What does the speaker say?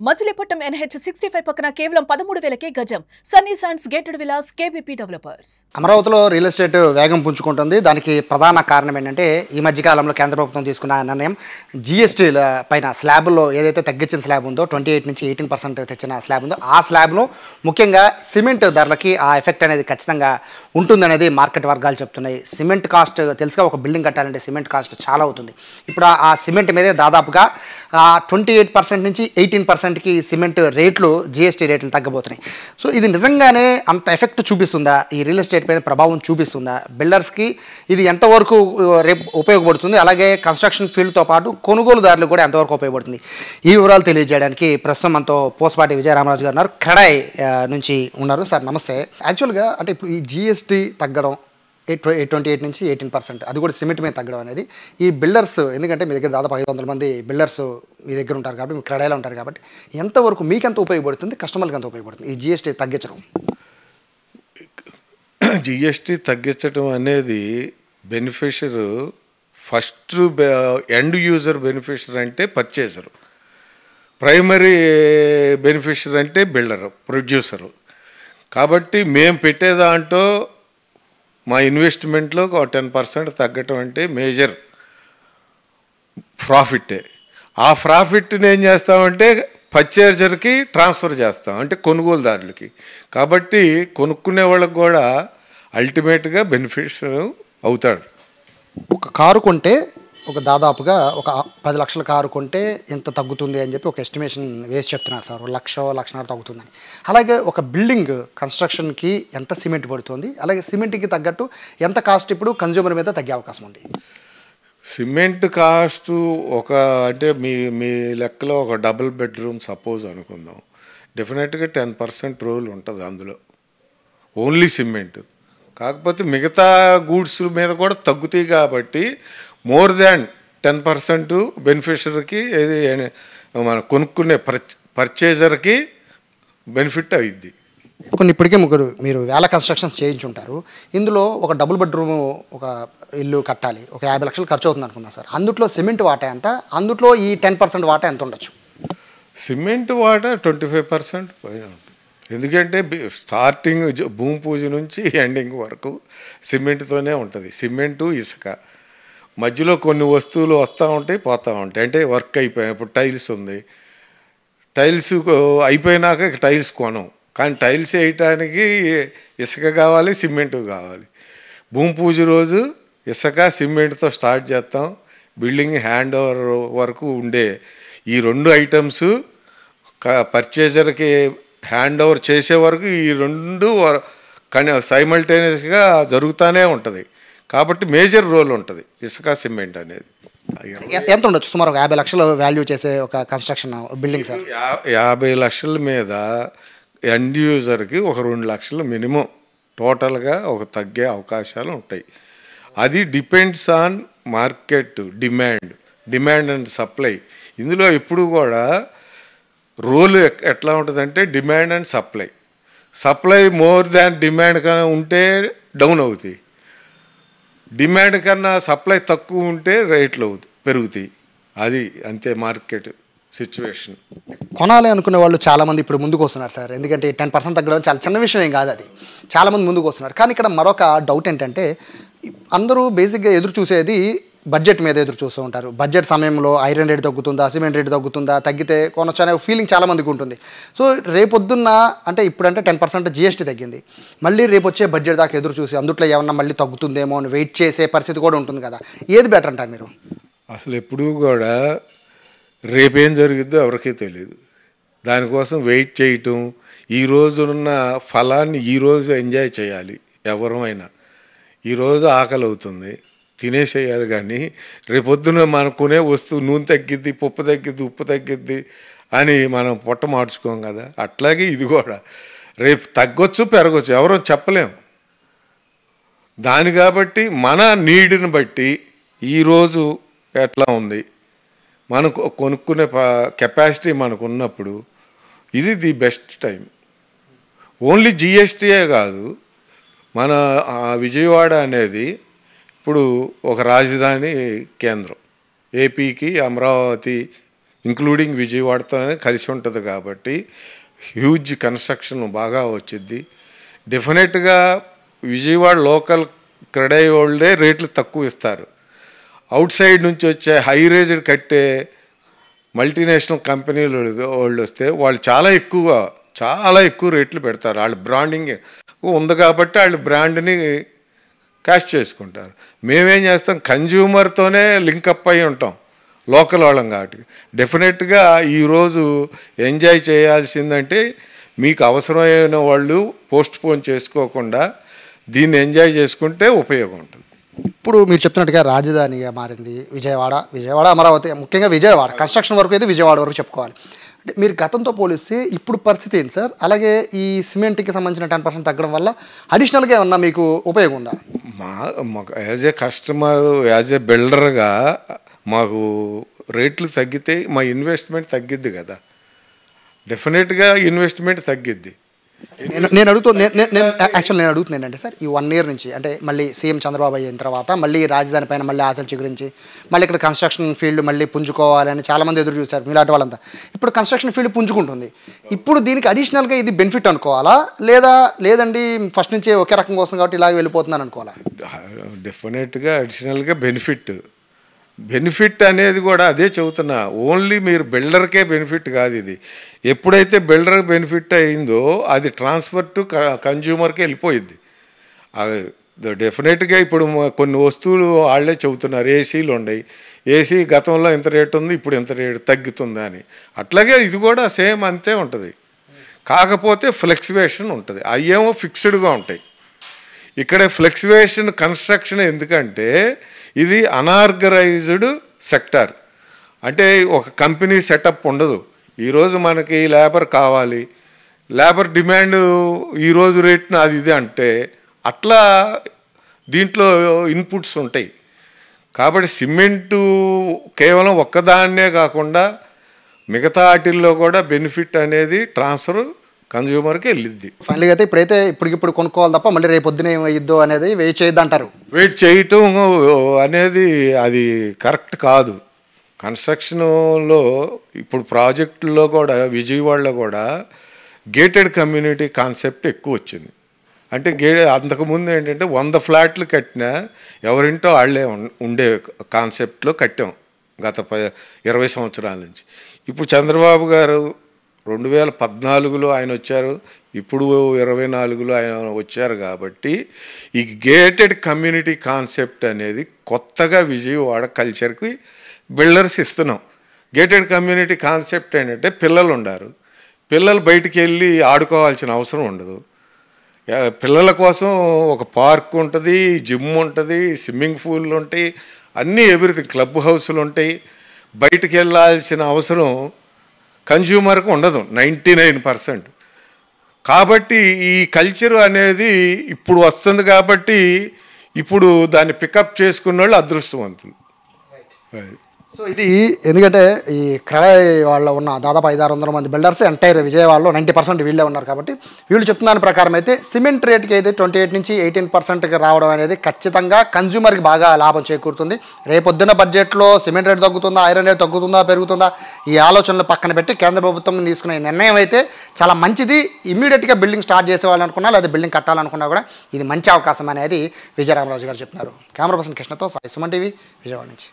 Machilipatnam NH 65 పక్కన కేవలం 13,000కే గజం. Sunny sands gated Vilas KBP developers. అమరావతిలో రియల్ ఎస్టేట్ వేగం పుంజుకుంటుంది. దానికి ప్రధాన కారణం ఏంటంటే ఈ మధ్య కాలంలో కేంద్ర ప్రభుత్వం తీసుకున్న నిర్ణయం GST పైన స్లాబ్లో ఏదైతే తగ్గించిన స్లాబ్ ఉందో 28 నుంచి 18% తెచ్చిన స్లాబ్ ఉందో ఆ స్లాబ్లో ముఖ్యంగా సిమెంట్ ధరలకి ఆ ఎఫెక్ట్ అనేది ఖచ్చితంగా ఉంటుందనేది మార్కెట్ వర్గాలు చెప్తున్నాయి. సిమెంట్ కాస్ట్ తెలుసుగా ఒక బిల్డింగ్ కట్టాలంటే సిమెంట్ కాస్ట్ చాలా అవుతుంది. ఇప్పుడు ఆ సిమెంట్ మీదే దాదాపుగా 28% నుంచి 18%కి సిమెంట్ రేట్లు GST రేట్లు తగ్గబోతున్నాయి. సో ఇది నిజంగానే అంత ఎఫెక్ట్ చూపిస్తుందా? ఈ రియల్ ఎస్టేట్ పైన ప్రభావం చూపిస్తుందా? బిల్డర్స్కి ఇది ఎంతవరకు రేపు ఉపయోగపడుతుంది? అలాగే కన్స్ట్రక్షన్ ఫీల్డ్తో పాటు కొనుగోలుదారులు కూడా ఎంతవరకు ఉపయోగపడుతుంది? ఈ వివరాలు తెలియజేయడానికి ప్రస్తుతం మనతో పోసపాటి విజయరామరాజు గారు ఉన్నారు, కడాయ్ నుంచి ఉన్నారు. సార్ నమస్తే. యాక్చువల్గా అంటే ఇప్పుడు ఈ GST తగ్గడం 28 నుంచి 18%, అది కూడా సిమెంట్ మీద తగ్గడం అనేది ఈ బిల్డర్స్, ఎందుకంటే మీ దగ్గర దాదాపు 500 మంది బిల్డర్స్ మీ దగ్గర ఉంటారు కాబట్టి, మీ క్రెడాయిలో ఉంటారు కాబట్టి, ఎంతవరకు మీకు ఎంత ఉపయోగపడుతుంది, కస్టమర్లకు ఎంత ఉపయోగపడుతుంది ఈ GST తగ్గించడం? GST తగ్గించడం అనేది beneficiary first end user beneficiary అంటే పర్చేసరు, ప్రైమరీ బెనిఫిషియర్ అంటే బిల్డరు, ప్రొడ్యూసరు. కాబట్టి మేము పెట్టేదాంట్లో మా ఇన్వెస్ట్మెంట్లో ఒక 10% తగ్గటం అంటే మేజర్ ప్రాఫిటే. ఆ ప్రాఫిట్ని ఏం చేస్తామంటే పర్చేజర్కి ట్రాన్స్ఫర్ చేస్తాం, అంటే కొనుగోలుదారులకి. కాబట్టి కొనుక్కునే వాళ్ళకి కూడా అల్టిమేట్గా బెనిఫిషియర్ అవుతాడు. ఒక కారు కొంటే ఒక దాదాపుగా ఒక 10 లక్షల కారు కొంటే ఎంత తగ్గుతుంది అని చెప్పి ఒక ఎస్టిమేషన్ వేసి చెప్తున్నారు సార్. 1,00,000-1,50,000 తగ్గుతుందని. అలాగే ఒక బిల్డింగ్ కన్స్ట్రక్షన్కి ఎంత సిమెంట్ పడుతుంది, అలాగే సిమెంట్కి తగ్గట్టు ఎంత కాస్ట్ ఇప్పుడు కన్జ్యూమర్ మీద తగ్గే అవకాశం ఉంది? సిమెంట్ కాస్ట్ ఒక అంటే మీ లెక్కలో ఒక డబుల్ బెడ్రూమ్ సపోజ్ అనుకుందాం, డెఫినెట్గా 10% రోల్ ఉంటుంది అందులో, ఓన్లీ సిమెంట్. కాకపోతే మిగతా గూడ్స్ మీద కూడా తగ్గుతాయి కాబట్టి మోర్ దాన్ 10% బెనిఫిషరీకి ఏది మనం కొనుక్కునే పర్చేజర్కి బెనిఫిట్ అయ్యిద్ది. కొన్ని ఇప్పటికే మీరు వేల కన్స్ట్రక్షన్స్ చేయించుంటారు. ఇందులో ఒక డబుల్ బెడ్రూమ్ ఒక ఇల్లు కట్టాలి, ఒక 50 లక్షలు ఖర్చు అవుతుంది అనుకున్నా సార్. అందులో సిమెంట్ వాటా ఎంత, అందులో ఈ 10% వాటా ఎంత ఉండొచ్చు? సిమెంట్ వాటా 25% పైన ఉంటుంది. ఎందుకంటే స్టార్టింగ్ భూమి పూజ నుంచి ఎండింగ్ వరకు సిమెంట్తోనే ఉంటుంది. సిమెంటు, ఇసుక, మధ్యలో కొన్ని వస్తువులు వస్తూ ఉంటాయి, పోతూ ఉంటాయి. అంటే వర్క్ అయిపోయిన ఇప్పుడు టైల్స్ ఉంది, టైల్స్ అయిపోయినాక టైల్స్ కొనం, కానీ టైల్స్ వేయటానికి ఇసుక కావాలి, సిమెంట్ కావాలి. భూమి పూజ రోజు ఇసుక సిమెంట్తో స్టార్ట్ చేస్తాం. బిల్డింగ్ హ్యాండ్ ఓవర్ వరకు ఉండే ఈ 2 ఐటమ్స్ పర్చేజర్కి హ్యాండ్ ఓవర్ చేసే వరకు ఈ 2 కానీ సైమల్టేనియస్గా జరుగుతూనే ఉంటుంది. కాబట్టి మేజర్ రోల్ ఉంటుంది ఇసుక సిమెంట్ అనేది. ఎంత ఉండొచ్చు సుమారు 50 లక్షలు వాల్యూ చేసే ఒక కన్స్ట్రక్షన్ బిల్డింగ్ సార్? 50 లక్షల మీద ఎండ్ యూజర్కి ఒక 2 లక్షలు మినిమం టోటల్గా ఒక తగ్గే అవకాశాలు ఉంటాయి. అది depends on market demand and supply. ఇందులో ఎప్పుడు కూడా రోల్ ఎట్లా ఉంటుందంటే demand and supply more than demand కన్నా ఉంటే డౌన్ అవుతాయి, డిమాండ్ కన్నా సప్లై తక్కువ ఉంటే రేట్లు పెరుగుతాయి. అది అంతే మార్కెట్ సిచ్యువేషన్. కొనాలి అనుకునే వాళ్ళు చాలామంది ఇప్పుడు ముందుకు వస్తున్నారు సార్. ఎందుకంటే 10% తగ్గడం చాలా చిన్న విషయం ఏం కాదు, అది చాలామంది ముందుకు వస్తున్నారు. కానీ ఇక్కడ మరొక డౌట్ ఏంటంటే అందరూ బేసిక్గా ఎదురు చూసేది బడ్జెట్ మీద ఎదురు చూస్తూ ఉంటారు. బడ్జెట్ సమయంలో ఐరన్ రేట్ తగ్గుతుందా, సిమెంట్ రేట్ తగ్గుతుందా, తగ్గితే కొనొచ్చు అనే ఫీలింగ్ చాలామందికి ఉంటుంది. సో రేపొద్దున్న అంటే ఇప్పుడంటే 10% GST తగ్గింది, మళ్ళీ రేపు వచ్చే బడ్జెట్ దాకా ఎదురు చూసి అందుట్లో ఏమన్నా మళ్ళీ తగ్గుతుందేమో అని వెయిట్ చేసే పరిస్థితి కూడా ఉంటుంది కదా. ఏది బెటర్ అంటారు మీరు? అసలు ఎప్పుడూ కూడా రేపేం జరిగిద్దో ఎవరికీ తెలియదు. దానికోసం వెయిట్ చేయటం, ఈ రోజున్న ఫలాన్ని ఈరోజు ఎంజాయ్ చేయాలి. ఎవరమైనా ఈరోజు ఆకలి అవుతుంది తినేసేయాలి, కానీ రేపొద్దున మనం కొనే వస్తువు నూనె తగ్గిద్ది, పప్పు తగ్గిద్ది, ఉప్పు తగ్గిద్ది అని మనం పొట్ట మార్చుకోం కదా. అట్లాగే ఇది కూడా రేపు తగ్గొచ్చు పెరగచ్చు, ఎవరో చెప్పలేం. కాబట్టి మన నీడ్ని బట్టి ఈరోజు ఎట్లా ఉంది, మనం కొనుక్కునే కెపాసిటీ మనకు ఉన్నప్పుడు ఇది ది బెస్ట్ టైం. ఓన్లీ GSTయే కాదు, మన విజయవాడ అనేది ఇప్పుడు ఒక రాజధాని కేంద్రం. ఏపీకి అమరావతి ఇంక్లూడింగ్ విజయవాడతోనే కలిసి ఉంటుంది కాబట్టి హ్యూజ్ కన్స్ట్రక్షన్ బాగా వచ్చింది. డెఫినెట్గా విజయవాడ లోకల్ క్రెడై వాళ్ళే రేట్లు తక్కువ ఇస్తారు. అవుట్ సైడ్ నుంచి వచ్చే హై రేజ్డ్ కట్టే మల్టీనేషనల్ కంపెనీలు వాళ్ళు వస్తే వాళ్ళు చాలా ఎక్కువ రేట్లు పెడతారు. వాళ్ళు బ్రాండింగ్ ఉంది కాబట్టి వాళ్ళు బ్రాండ్ని క్యాష్ చేసుకుంటారు. మేమేం చేస్తాం, కన్జ్యూమర్తోనే లింకప్ అయి ఉంటాం లోకల్ వాళ్ళం కాబట్టి. డెఫినెట్గా ఈరోజు ఎంజాయ్ చేయాల్సిందంటే మీకు అవసరమైన వాళ్ళు పోస్ట్ పోన్ చేసుకోకుండా దీన్ని ఎంజాయ్ చేసుకుంటే ఉపయోగం ఉంటుంది. ఇప్పుడు మీరు చెప్తున్నట్టుగా రాజధానిగా మారింది విజయవాడ అమరావతి, ముఖ్యంగా విజయవాడ కన్స్ట్రక్షన్ వరకు అయితే విజయవాడ వరకు చెప్పుకోవాలి. అంటే మీరు గతంతో పోలిస్తే ఇప్పుడు పరిస్థితి ఏంటి సార్? అలాగే ఈ సిమెంట్కి సంబంధించిన 10% తగ్గడం వల్ల అడిషనల్గా ఏమన్నా మీకు ఉపయోగం ఉందా? మాకు as a customer, as a బిల్డర్గా మాకు రేట్లు తగ్గితే మా ఇన్వెస్ట్మెంట్ తగ్గిద్ది కదా. డెఫినెట్గా ఇన్వెస్ట్మెంట్ తగ్గిద్ది. నేను అడుగుతున్నాను ఏంటంటే సార్, ఈ 1 year నుంచి అంటే మళ్ళీ సీఎం చంద్రబాబు అయిన తర్వాత మళ్ళీ రాజధాని పైన మళ్ళీ ఆశలు చిగురించి మళ్ళీ ఇక్కడ కన్స్ట్రక్షన్ ఫీల్డ్ మళ్ళీ పుంజుకోవాలని చాలామంది ఎదురు చూశారు మీలాంటి వాళ్ళంతా. ఇప్పుడు కన్స్ట్రక్షన్ ఫీల్డ్ పుంజుకుంటుంది. ఇప్పుడు దీనికి అడిషనల్గా ఇది బెనిఫిట్ అనుకోవాలా, లేదండి ఫస్ట్ నుంచే ఒకే రకం కోసం కాబట్టి ఇలాగ వెళ్ళిపోతున్నాను అనుకోవాలా? డెఫినెట్గా అడిషనల్గా బెనిఫిట్ అనేది కూడా అదే చెబుతున్నా. ఓన్లీ మీరు బిల్డర్కే బెనిఫిట్ కాదు ఇది. ఎప్పుడైతే బిల్డర్ బెనిఫిట్ అయిందో అది ట్రాన్స్ఫర్ టు కన్జ్యూమర్కి వెళ్ళిపోయింది. డెఫినెట్గా ఇప్పుడు కొన్ని వస్తువులు వాళ్ళే చెబుతున్నారు. ఏసీలు ఉన్నాయి, ఏసీ గతంలో ఎంత రేటు ఉంది, ఇప్పుడు ఎంత రేటు తగ్గుతుందా అని. అట్లాగే ఇది కూడా సేమ్ అంతే ఉంటుంది. కాకపోతే ఫ్లెక్చువేషన్ ఉంటుంది. అవేమో ఫిక్స్డ్గా ఉంటాయి. ఇక్కడ ఫ్లెక్చువేషన్ కన్స్ట్రక్షన్ ఎందుకంటే ఇది అనార్గనైజ్డ్ సెక్టార్. అంటే ఒక కంపెనీ సెటప్ ఉండదు. ఈరోజు మనకి లేబర్ కావాలి, లేబర్ డిమాండ్ ఈరోజు రేట్న అది ఇది అంటే అట్లా దీంట్లో ఇన్పుట్స్ ఉంటాయి. కాబట్టి సిమెంటు కేవలం ఒక్కదాన్నే కాకుండా మిగతా వాటిల్లో కూడా బెనిఫిట్ అనేది ట్రాన్స్ఫర్ కన్జ్యూమర్కి వెళ్ళిద్ది. ఫైనల్గా అయితే ఇప్పటికిప్పుడు కొనుక్కోవాలి తప్ప మళ్ళీ రేపు పొద్దున ఏమయ్యిద్దో అనేది వెయిట్ చేయొద్దంటారు. వెయిట్ చేయటం అనేది అది కరెక్ట్ కాదు. కన్స్ట్రక్షన్లో ఇప్పుడు ప్రాజెక్టుల్లో కూడా విజయవాడలో కూడా గేటెడ్ కమ్యూనిటీ కాన్సెప్ట్ ఎక్కువ వచ్చింది. అంటే అంతకుముందు ఏంటంటే 100 ఫ్లాట్లు కట్టినా ఎవరింటో వాళ్ళే ఉండే కాన్సెప్ట్లో కట్టాం గత 20 సంవత్సరాల నుంచి. ఇప్పుడు చంద్రబాబు గారు 2014లో ఆయన వచ్చారు, ఇప్పుడు 24లో ఆయన వచ్చారు. కాబట్టి ఈ గేటెడ్ కమ్యూనిటీ కాన్సెప్ట్ అనేది కొత్తగా విజయవాడ కల్చర్కి బిల్డర్స్ ఇస్తున్నాం. గేటెడ్ కమ్యూనిటీ కాన్సెప్ట్ ఏంటంటే పిల్లలు ఉండారు, పిల్లలు బయటికి వెళ్ళి ఆడుకోవాల్సిన అవసరం ఉండదు. పిల్లల కోసం ఒక పార్క్ ఉంటుంది, జిమ్ ఉంటుంది, స్విమ్మింగ్ పూల్లు ఉంటాయి, అన్నీ ఎవ్రీథింగ్, క్లబ్ హౌస్లు ఉంటాయి. బయటికి వెళ్ళాల్సిన అవసరం కన్జ్యూమర్కి ఉండదు 99%. కాబట్టి ఈ కల్చర్ అనేది ఇప్పుడు వస్తుంది. కాబట్టి ఇప్పుడు దాన్ని పికప్ చేసుకున్న వాళ్ళు అదృష్టవంతులు. సో ఇది ఎందుకంటే ఈ క్రెడై వాళ్ళ ఉన్న దాదాపు 500-600 మంది బిల్డర్స్ ఎంటైర్ విజయవాడలో 90% వీళ్ళే ఉన్నారు. కాబట్టి వీళ్ళు చెప్తున్న దాని ప్రకారం అయితే సిమెంట్ రేట్కి అయితే 28 నుంచి 18%కి రావడం అనేది ఖచ్చితంగా కన్జ్యూమర్కి బాగా లాభం చేకూరుతుంది. రేపొద్దున బడ్జెట్లో సిమెంట్ రేట్ తగ్గుతుందా, ఐరన్ రేట్ తగ్గుతుందా, పెరుగుతుందా, ఈ ఆలోచనలు పక్కన పెట్టి కేంద్ర ప్రభుత్వం తీసుకునే నిర్ణయం అయితే చాలా మంచిది. ఇమ్మీడియట్గా బిల్డింగ్ స్టార్ట్ చేసేవాళ్ళనుకున్నా లేదా బిల్డింగ్ కట్టాలనుకున్నా కూడా ఇది మంచి అవకాశం అనేది విజయరామరాజు గారు చెప్తున్నారు. కెమెరా పర్సన్ కృష్ణతో సాయి, సుమన్ టీవీ, విజయవాడ నుంచి.